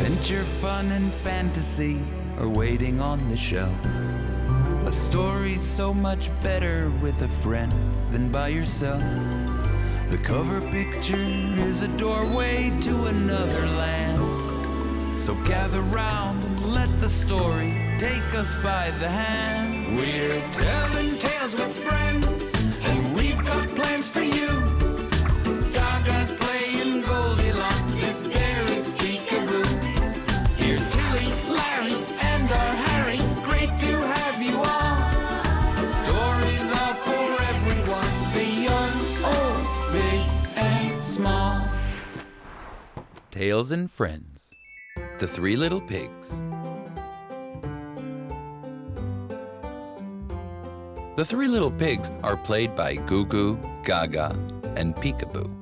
Adventure, fun, and fantasy are waiting on the shelf. A story's so much better with a friend than by yourself. The cover picture is a doorway to another land. So gather round and let the story take us by the hand. We're telling tales with friends, and we've got plans for you. GaaGaa's playing Goldilocks, this bear is peekaboo. Here's Tillie, Larry, and our Harry, great to have you all. Stories are for everyone, the young, old, big, and small. Tales and Friends. The Three Little Pigs. The Three Little Pigs are played by GooGoo, GaaGaa, and Peekaboo.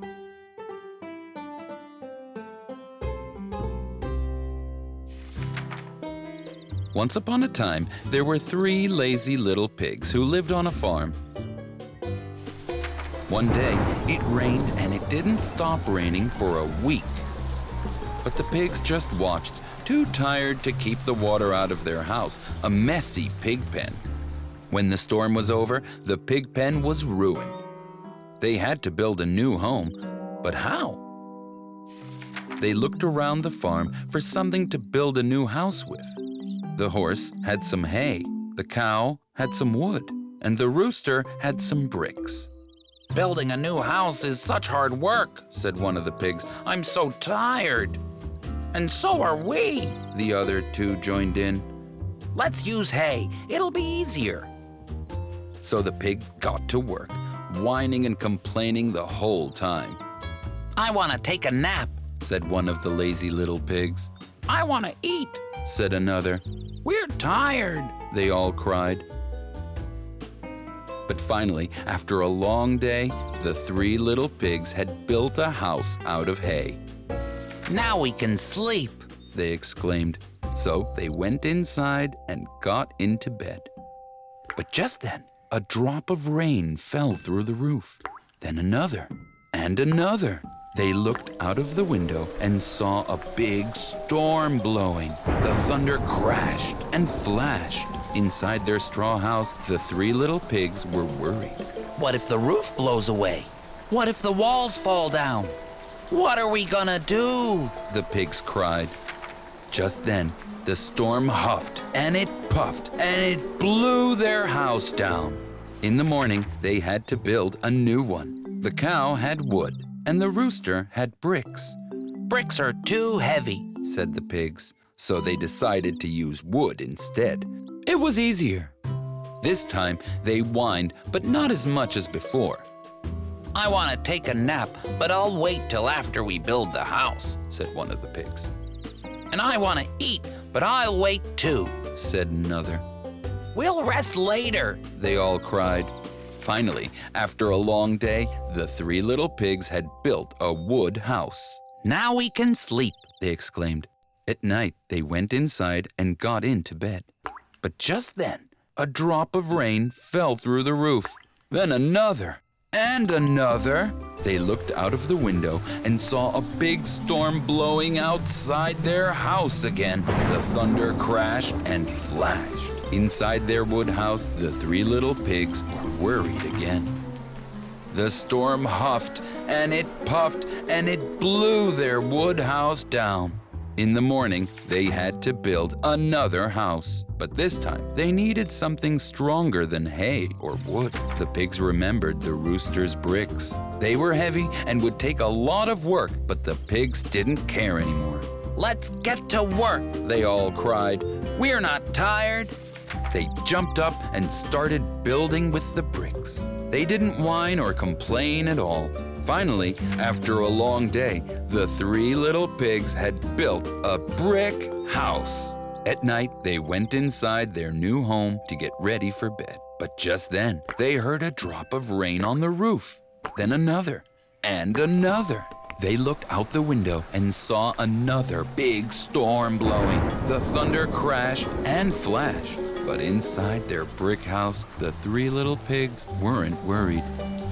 Once upon a time, there were three lazy little pigs who lived on a farm. One day, it rained and it didn't stop raining for a week. But the pigs just watched, too tired to keep the water out of their house, a messy pig pen. When the storm was over, the pig pen was ruined. They had to build a new home, but how? They looked around the farm for something to build a new house with. The horse had some hay, the cow had some wood, and the rooster had some bricks. "Building a new house is such hard work," said one of the pigs. "I'm so tired." "And so are we," the other two joined in. "Let's use hay, it'll be easier." So the pigs got to work, whining and complaining the whole time. "I want to take a nap," said one of the lazy little pigs. "I want to eat," said another. "We're tired," they all cried. But finally, after a long day, the three little pigs had built a house out of hay. "Now we can sleep," they exclaimed. So they went inside and got into bed. But just then, a drop of rain fell through the roof. Then another and another. They looked out of the window and saw a big storm blowing. The thunder crashed and flashed. Inside their straw house, the three little pigs were worried. "What if the roof blows away? What if the walls fall down? What are we gonna do?" the pigs cried. Just then, the storm huffed and it puffed and it blew their house down. In the morning, they had to build a new one. The cow had wood and the rooster had bricks. "Bricks are too heavy," said the pigs, so they decided to use wood instead. It was easier. This time, they whined, but not as much as before. "I want to take a nap, but I'll wait till after we build the house," said one of the pigs. "And I want to eat, but I'll wait too," said another. "We'll rest later," they all cried. Finally, after a long day, the three little pigs had built a wood house. "Now we can sleep," they exclaimed. At night, they went inside and got into bed. But just then, a drop of rain fell through the roof. Then another and another. They looked out of the window and saw a big storm blowing outside their house again. The thunder crashed and flashed. Inside their wood house, the three little pigs were worried again. The storm huffed and it puffed and it blew their wood house down. In the morning, they had to build another house. But this time, they needed something stronger than hay or wood. The pigs remembered the rooster's bricks. They were heavy and would take a lot of work, but the pigs didn't care anymore. "Let's get to work," they all cried. "We're not tired." They jumped up and started building with the bricks. They didn't whine or complain at all. Finally, after a long day, the three little pigs had built a brick house. At night, they went inside their new home to get ready for bed. But just then, they heard a drop of rain on the roof. Then another and another. They looked out the window and saw another big storm blowing. The thunder crashed and flashed. But inside their brick house, the three little pigs weren't worried.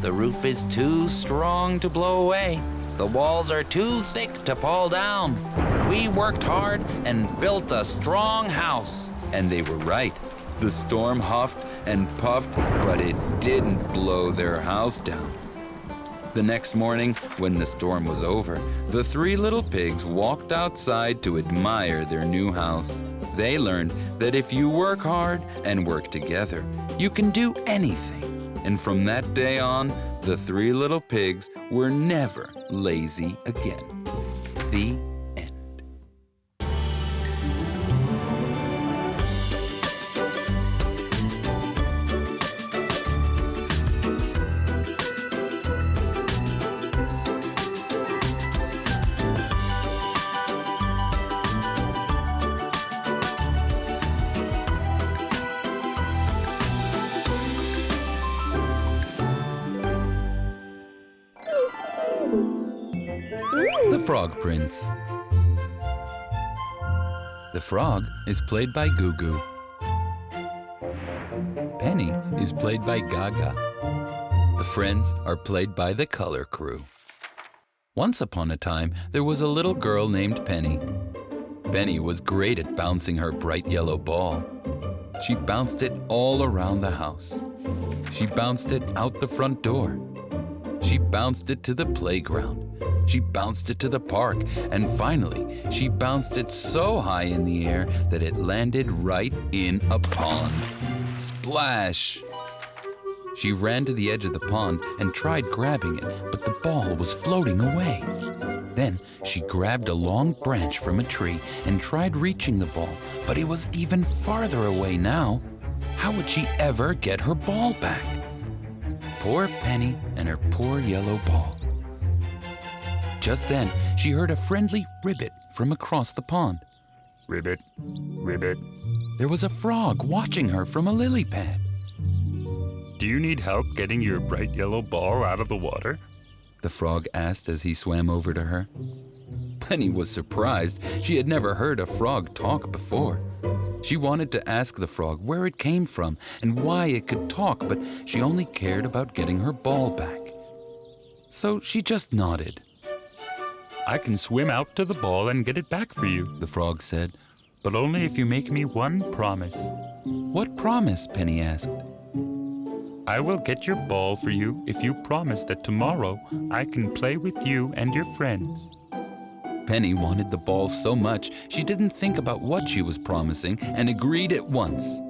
"The roof is too strong to blow away. The walls are too thick to fall down. We worked hard and built a strong house." And they were right. The storm huffed and puffed, but it didn't blow their house down. The next morning, when the storm was over, the three little pigs walked outside to admire their new house. They learned that if you work hard and work together, you can do anything. And from that day on, the three little pigs were never lazy again. The end. The Frog Prince. The frog is played by GooGoo. Penny is played by GaaGaa. The friends are played by the color crew. Once upon a time, there was a little girl named Penny. Penny was great at bouncing her bright yellow ball. She bounced it all around the house. She bounced it out the front door. She bounced it to the playground. She bounced it to the park, and finally, she bounced it so high in the air that it landed right in a pond. Splash! She ran to the edge of the pond and tried grabbing it, but the ball was floating away. Then she grabbed a long branch from a tree and tried reaching the ball, but it was even farther away now. How would she ever get her ball back? Poor Penny and her poor yellow ball. Just then, she heard a friendly ribbit from across the pond. Ribbit, ribbit. There was a frog watching her from a lily pad. Do you need help getting your bright yellow ball out of the water? The frog asked as he swam over to her. Penny was surprised. She had never heard a frog talk before. She wanted to ask the frog where it came from and why it could talk, but she only cared about getting her ball back. So she just nodded. I can swim out to the ball and get it back for you, the frog said. but only if you make me one promise. What promise? Penny asked. I will get your ball for you if you promise that tomorrow I can play with you and your friends. Penny wanted the ball so much she didn't think about what she was promising and agreed at once.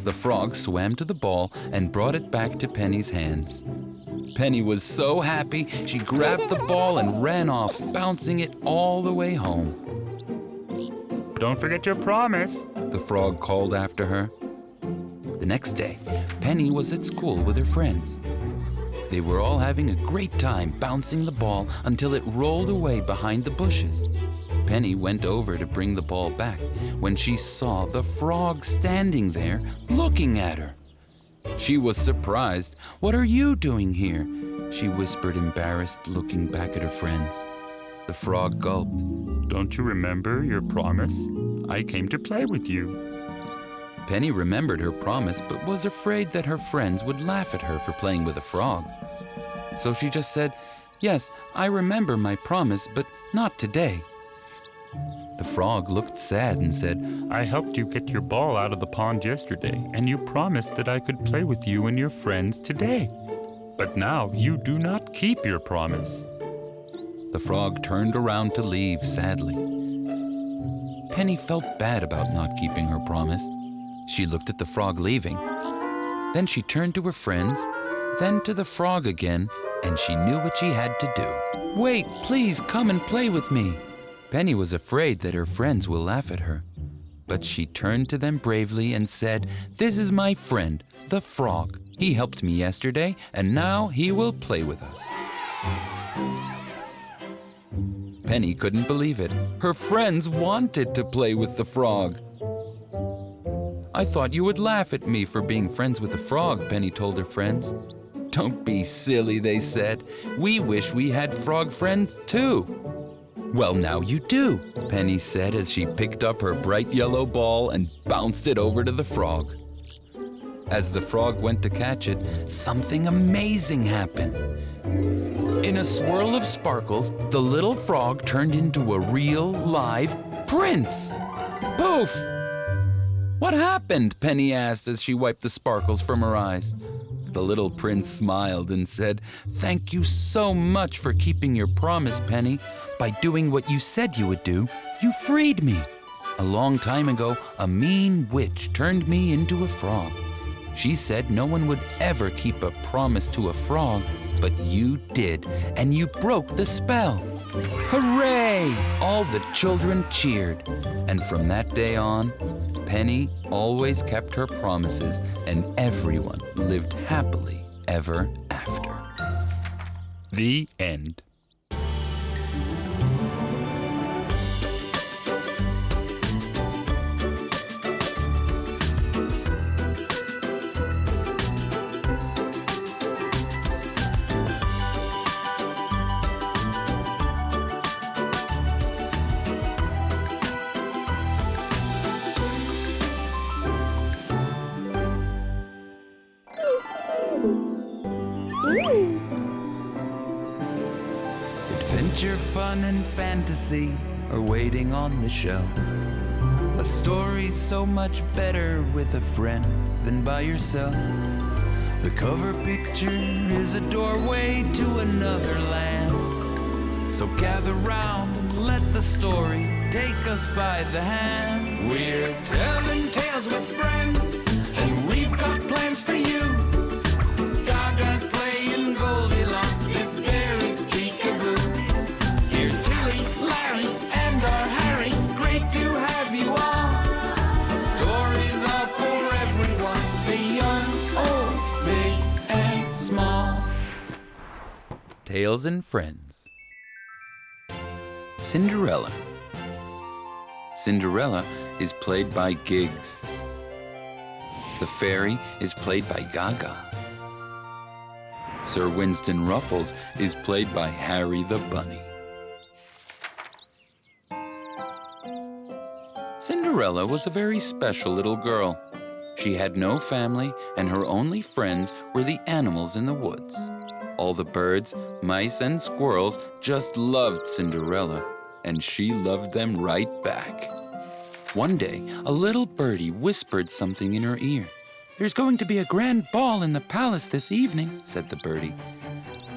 The frog swam to the ball and brought it back to Penny's hands. Penny was so happy she grabbed the ball and ran off, bouncing it all the way home. Don't forget your promise, the frog called after her. The next day, Penny was at school with her friends. They were all having a great time bouncing the ball until it rolled away behind the bushes. Penny went over to bring the ball back when she saw the frog standing there looking at her. She was surprised. "What are you doing here?" she whispered, embarrassed, looking back at her friends. The frog gulped. Don't you remember your promise? I came to play with you. Penny remembered her promise, but was afraid that her friends would laugh at her for playing with a frog. So she just said, "Yes, I remember my promise, but not today." The frog looked sad and said, I helped you get your ball out of the pond yesterday, and you promised that I could play with you and your friends today. But now you do not keep your promise. The frog turned around to leave sadly. Penny felt bad about not keeping her promise. She looked at the frog leaving. Then she turned to her friends, then to the frog again, and she knew what she had to do. "Wait, please come and play with me." Penny was afraid that her friends will laugh at her, but she turned to them bravely and said, "This is my friend, the frog. He helped me yesterday, and now he will play with us." Penny couldn't believe it. Her friends wanted to play with the frog. "I thought you would laugh at me for being friends with the frog," Penny told her friends. "Don't be silly," they said. "We wish we had frog friends too." "Well, now you do," Penny said as she picked up her bright yellow ball and bounced it over to the frog. As the frog went to catch it, something amazing happened. In a swirl of sparkles, the little frog turned into a real, live prince. Poof! What happened? Penny asked as she wiped the sparkles from her eyes. The little prince smiled and said, "Thank you so much for keeping your promise, Penny. By doing what you said you would do, you freed me. A long time ago, a mean witch turned me into a frog. She said no one would ever keep a promise to a frog, but you did, and you broke the spell." Hooray! All the children cheered, and from that day on, Penny always kept her promises, and everyone lived happily ever after. The end. Adventure, fun, and fantasy are waiting on the shelf. A story's so much better with a friend than by yourself. The cover picture is a doorway to another land. So gather round and let the story take us by the hand. We're telling tales with friends, and we've got plans for you. GaaGaa's playing Goldilocks, this bear is peekaboo. Here's Tillie, Larry, and our Harry, great to have you all. Stories are for everyone, the young, old, big, and small. Tales and Friends. Cinderella. Cinderella is played by Giggs. The fairy is played by GaaGaa. Sir Winston Ruffles is played by Harry the Bunny. Cinderella was a very special little girl. She had no family, and her only friends were the animals in the woods. All the birds, mice, and squirrels just loved Cinderella, and she loved them right back. One day, a little birdie whispered something in her ear. "There's going to be a grand ball in the palace this evening," said the birdie.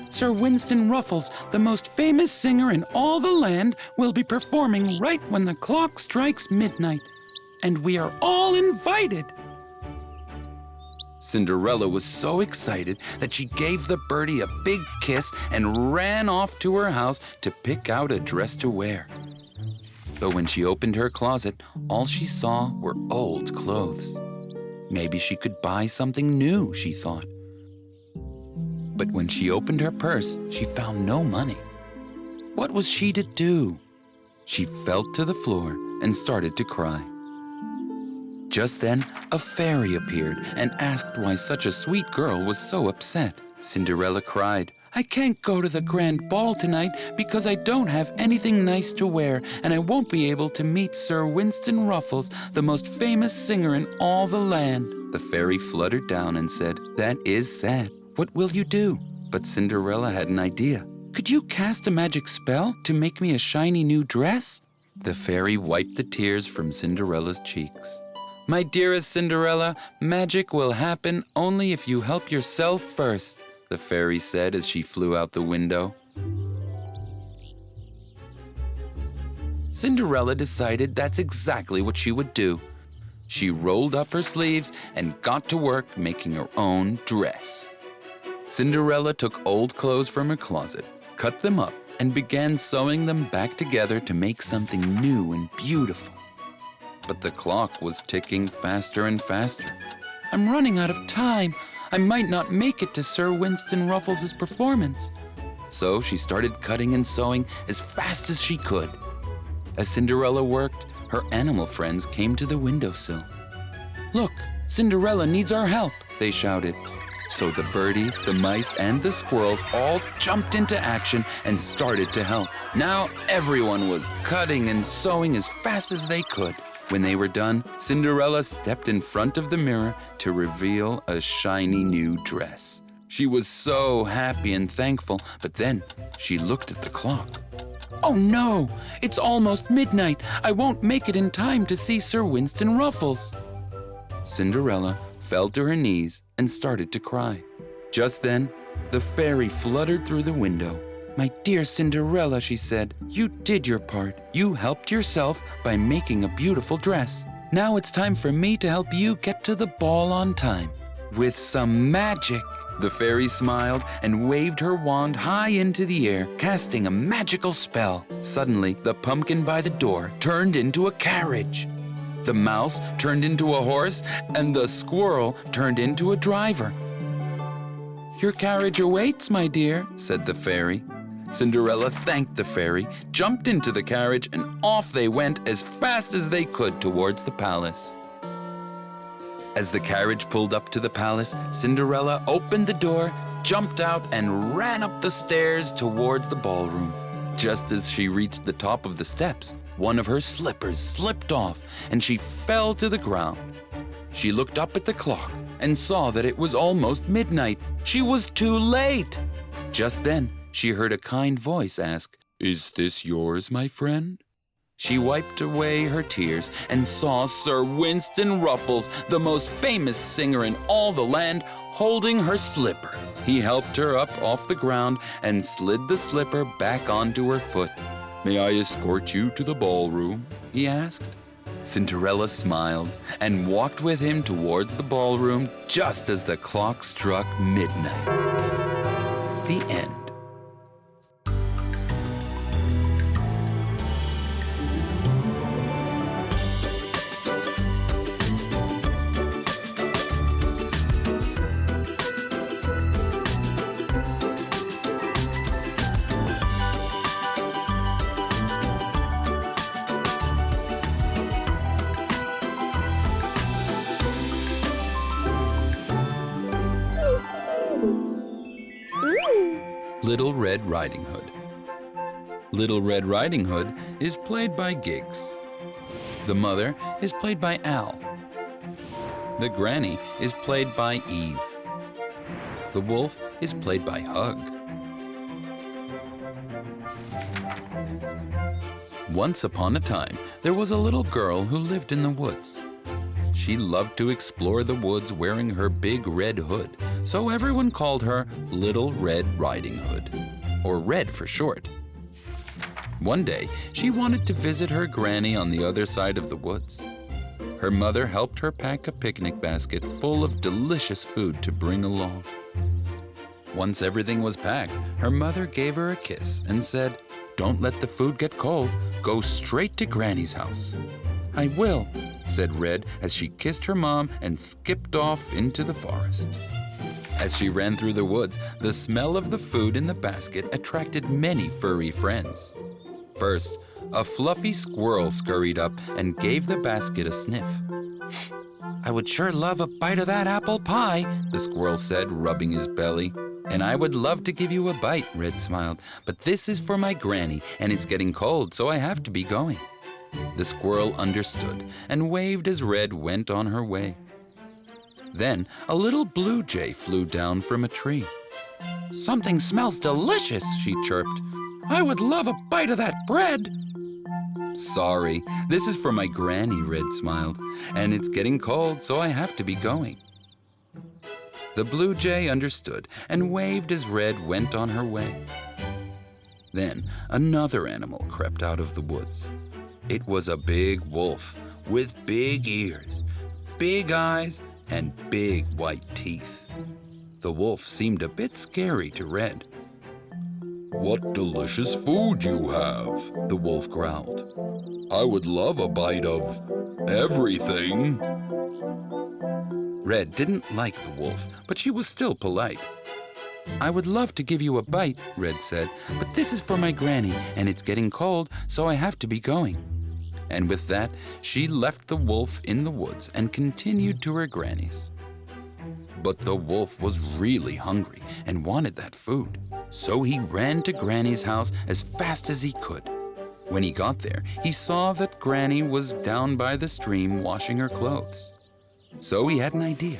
"Sir Winston Ruffles, the most famous singer in all the land, will be performing right when the clock strikes midnight, and we are all invited." Cinderella was so excited that she gave the birdie a big kiss and ran off to her house to pick out a dress to wear. But when she opened her closet, all she saw were old clothes. Maybe she could buy something new, she thought. But when she opened her purse, she found no money. What was she to do? She fell to the floor and started to cry. Just then, a fairy appeared and asked why such a sweet girl was so upset. Cinderella cried, "I can't go to the grand ball tonight because I don't have anything nice to wear, and I won't be able to meet Sir Winston Ruffles, the most famous singer in all the land." The fairy fluttered down and said, "That is sad. What will you do?" But Cinderella had an idea. "Could you cast a magic spell to make me a shiny new dress?" The fairy wiped the tears from Cinderella's cheeks. "My dearest Cinderella, magic will happen only if you help yourself first," the fairy said as she flew out the window. Cinderella decided that's exactly what she would do. She rolled up her sleeves and got to work making her own dress. Cinderella took old clothes from her closet, cut them up, and began sewing them back together to make something new and beautiful. But the clock was ticking faster and faster. "I'm running out of time. I might not make it to Sir Winston Ruffles' performance." So she started cutting and sewing as fast as she could. As Cinderella worked, her animal friends came to the windowsill. "Look, Cinderella needs our help," they shouted. So the birdies, the mice, and the squirrels all jumped into action and started to help. Now everyone was cutting and sewing as fast as they could. When they were done, Cinderella stepped in front of the mirror to reveal a shiny new dress. She was so happy and thankful, but then she looked at the clock. Oh no, it's almost midnight. I won't make it in time to see Sir Winston Ruffles. Cinderella fell to her knees and started to cry. Just then, the fairy fluttered through the window. My dear Cinderella, she said, you did your part. You helped yourself by making a beautiful dress. Now it's time for me to help you get to the ball on time. With some magic. The fairy smiled and waved her wand high into the air, casting a magical spell. Suddenly, the pumpkin by the door turned into a carriage. The mouse turned into a horse, and the squirrel turned into a driver. Your carriage awaits, my dear, said the fairy. Cinderella thanked the fairy, jumped into the carriage, and off they went as fast as they could towards the palace. As the carriage pulled up to the palace, Cinderella opened the door, jumped out, and ran up the stairs towards the ballroom. Just as she reached the top of the steps, one of her slippers slipped off, and she fell to the ground. She looked up at the clock and saw that it was almost midnight. She was too late. Just then, she heard a kind voice ask, "Is this yours, my friend?" She wiped away her tears and saw Sir Winston Ruffles, the most famous singer in all the land, holding her slipper. He helped her up off the ground and slid the slipper back onto her foot. "May I escort you to the ballroom?" he asked. Cinderella smiled and walked with him towards the ballroom just as the clock struck midnight. The end. Little Red Riding Hood. Little Red Riding Hood is played by Giggs. The mother is played by Al. The granny is played by Eve. The wolf is played by Hugg. Once upon a time, there was a little girl who lived in the woods. She loved to explore the woods wearing her big red hood, so everyone called her Little Red Riding Hood, or Red for short. One day, she wanted to visit her granny on the other side of the woods. Her mother helped her pack a picnic basket full of delicious food to bring along. Once everything was packed, her mother gave her a kiss and said, "Don't let the food get cold. Go straight to Granny's house." "I will," said Red as she kissed her mom and skipped off into the forest. As she ran through the woods, the smell of the food in the basket attracted many furry friends. First, a fluffy squirrel scurried up and gave the basket a sniff. "I would sure love a bite of that apple pie," the squirrel said, rubbing his belly. "And I would love to give you a bite," Red smiled, "but this is for my granny, and it's getting cold, so I have to be going." The squirrel understood and waved as Red went on her way. Then a little blue jay flew down from a tree. "Something smells delicious," she chirped. "I would love a bite of that bread." "Sorry, this is for my granny," Red smiled, "and it's getting cold, so I have to be going." The blue jay understood and waved as Red went on her way. Then another animal crept out of the woods. It was a big wolf with big ears, big eyes, and big white teeth. The wolf seemed a bit scary to Red. "What delicious food you have," the wolf growled. "I would love a bite of everything." Red didn't like the wolf, but she was still polite. "I would love to give you a bite," Red said, "but this is for my granny, and it's getting cold, so I have to be going." And with that, she left the wolf in the woods and continued to her granny's. But the wolf was really hungry and wanted that food, so he ran to Granny's house as fast as he could. When he got there, he saw that Granny was down by the stream washing her clothes. So he had an idea.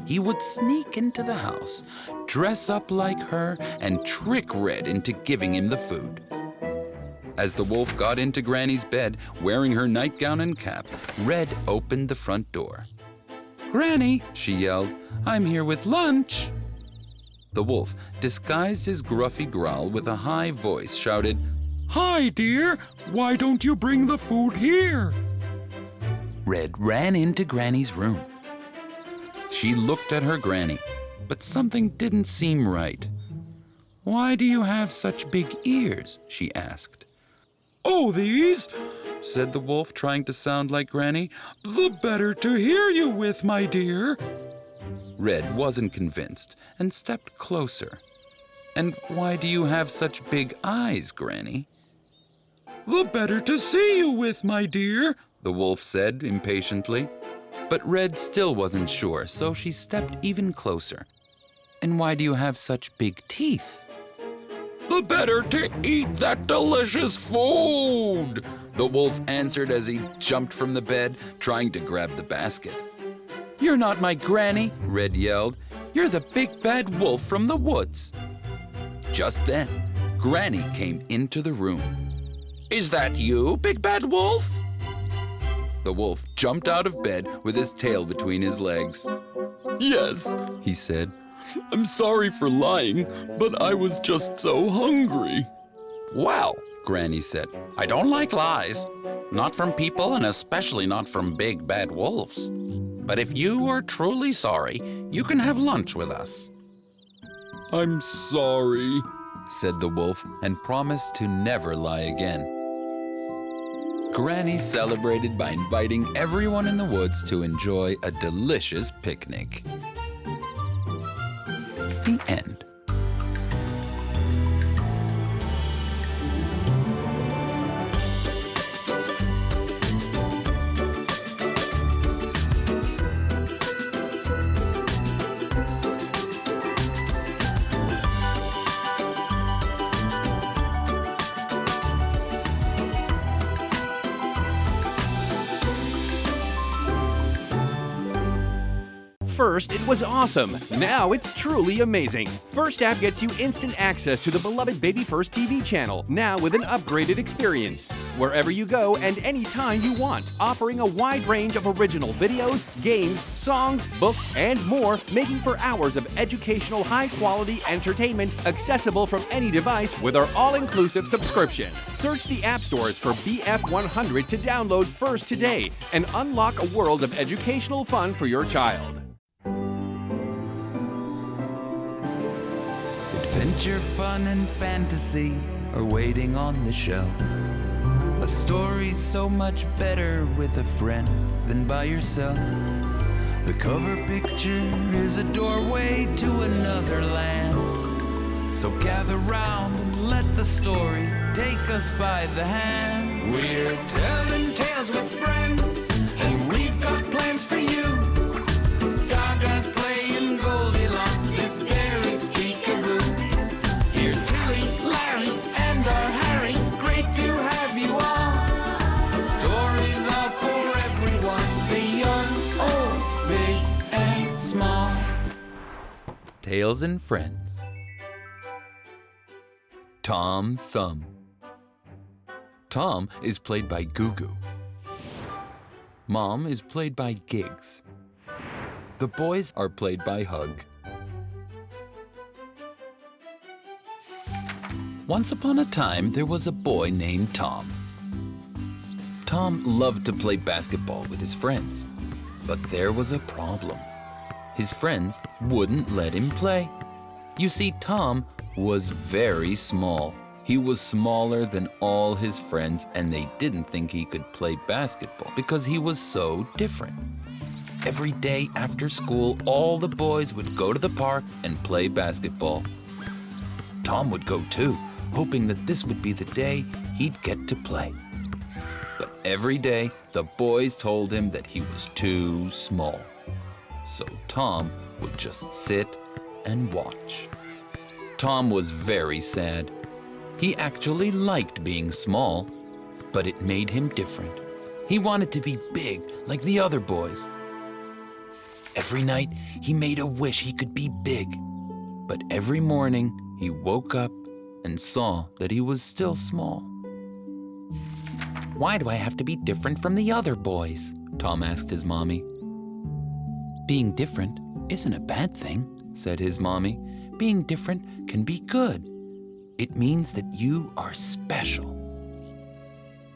He would sneak into the house, dress up like her, and trick Red into giving him the food. As the wolf got into Granny's bed, wearing her nightgown and cap, Red opened the front door. "Granny," she yelled, "I'm here with lunch." The wolf disguised his gruffy growl with a high voice, shouted, "Hi, dear! Why don't you bring the food here?" Red ran into Granny's room. She looked at her Granny, but something didn't seem right. "Why do you have such big ears?" she asked. "Oh, these," said the wolf, trying to sound like Granny. "The better to hear you with, my dear." Red wasn't convinced and stepped closer. "And why do you have such big eyes, Granny?" "The better to see you with, my dear," the wolf said impatiently. But Red still wasn't sure, so she stepped even closer. "And why do you have such big teeth?" "The better to eat that delicious food," the wolf answered as he jumped from the bed, trying to grab the basket. "You're not my Granny," Red yelled. "You're the big bad wolf from the woods." Just then, Granny came into the room. "Is that you, big bad wolf?" The wolf jumped out of bed with his tail between his legs. "Yes," he said. "I'm sorry for lying, but I was just so hungry." "Well," Granny said, "I don't like lies. Not from people and especially not from big bad wolves. But if you are truly sorry, you can have lunch with us." "I'm sorry," said the wolf, and promised to never lie again. Granny celebrated by inviting everyone in the woods to enjoy a delicious picnic. The end. First, it was awesome. Now it's truly amazing. First app gets you instant access to the beloved BabyFirst TV channel, now with an upgraded experience. Wherever you go and anytime you want, offering a wide range of original videos, games, songs, books, and more, making for hours of educational, high-quality entertainment accessible from any device with our all-inclusive subscription. Search the app stores for BF100 to download First today and unlock a world of educational fun for your child. Adventure, fun, and fantasy are waiting on the shelf. A story's so much better with a friend than by yourself. The cover picture is a doorway to another land. So gather round and let the story take us by the hand. We're telling tales with friends, and we've got plans for you. GaaGaa's playing Goldilocks, this berry's peekaboo. Here's Tillie, Larry, and our Harry. Great to have you all. Stories are for everyone, the young, old, big, and small. Tales and Friends. Tom Thumb. Tom is played by GooGoo. Mom is played by Giggs. The boys are played by Hugg. Once upon a time, there was a boy named Tom. Tom loved to play basketball with his friends, but there was a problem. His friends wouldn't let him play. You see, Tom was very small. He was smaller than all his friends, and they didn't think he could play basketball because he was so different. Every day after school, all the boys would go to the park and play basketball. Tom would go too, hoping that this would be the day he'd get to play. But every day, the boys told him that he was too small. So Tom would just sit and watch. Tom was very sad. He actually liked being small, but it made him different. He wanted to be big like the other boys. Every night, he made a wish he could be big. But every morning, he woke up and saw that he was still small. "Why do I have to be different from the other boys?" Tom asked his mommy. "Being different isn't a bad thing," said his mommy. "Being different can be good. It means that you are special."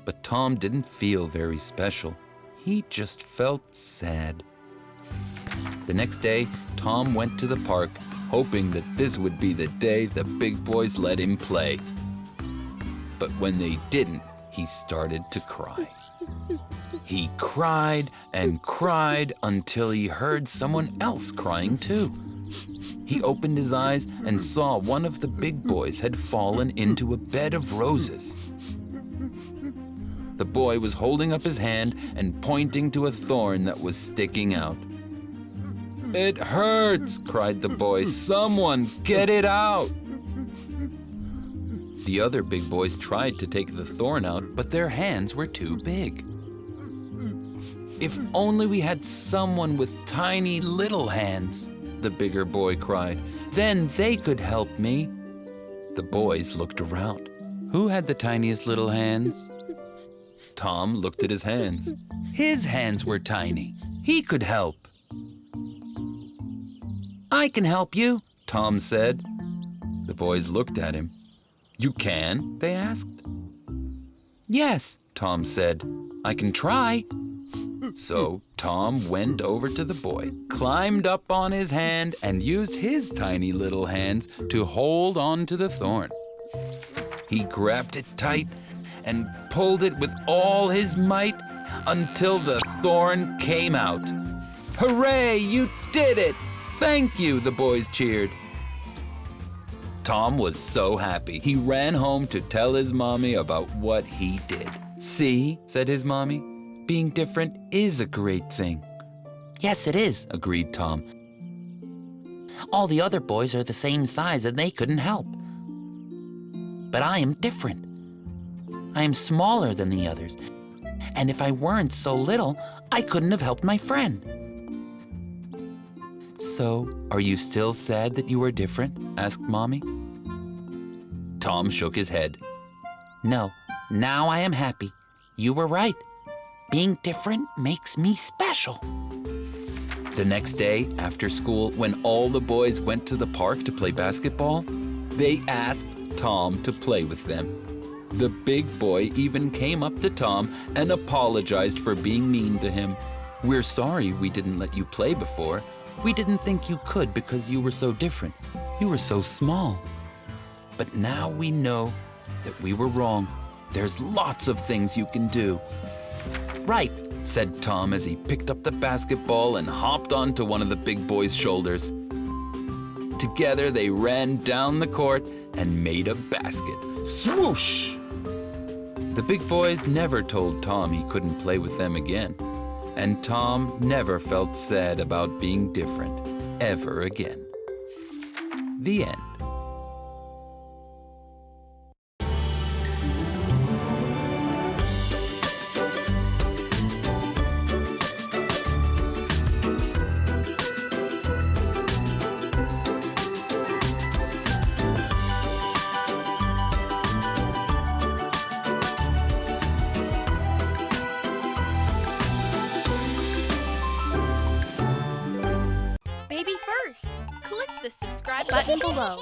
But Tom didn't feel very special. He just felt sad. The next day, Tom went to the park, hoping that this would be the day the big boys let him play. But when they didn't, he started to cry. He cried and cried until he heard someone else crying too. He opened his eyes and saw one of the big boys had fallen into a bed of roses. The boy was holding up his hand and pointing to a thorn that was sticking out. "It hurts!" cried the boy. "Someone get it out!" The other big boys tried to take the thorn out, but their hands were too big. "If only we had someone with tiny little hands," the bigger boy cried. "Then they could help me." The boys looked around. Who had the tiniest little hands? Tom looked at his hands. His hands were tiny. He could help. "I can help you," Tom said. The boys looked at him. "You can?" they asked. "Yes," Tom said. "I can try." So Tom went over to the boy, climbed up on his hand, and used his tiny little hands to hold on to the thorn. He grabbed it tight and pulled it with all his might until the thorn came out. "Hooray, you did it! Thank you," the boys cheered. Tom was so happy. He ran home to tell his mommy about what he did. "See," said his mommy, "being different is a great thing." "Yes, it is," agreed Tom. "All the other boys are the same size and they couldn't help. But I am different. I am smaller than the others. And if I weren't so little, I couldn't have helped my friend." "So, are you still sad that you were different?" asked Mommy. Tom shook his head. "No, now I am happy. You were right. Being different makes me special." The next day, after school, when all the boys went to the park to play basketball, they asked Tom to play with them. The big boy even came up to Tom and apologized for being mean to him. "We're sorry we didn't let you play before. We didn't think you could because you were so different. You were so small. But now we know that we were wrong. There's lots of things you can do." "Right," said Tom as he picked up the basketball and hopped onto one of the big boy's shoulders. Together they ran down the court and made a basket. Swoosh! The big boys never told Tom he couldn't play with them again. And Tom never felt sad about being different ever again. The end. BabyFirst! Click the subscribe button below.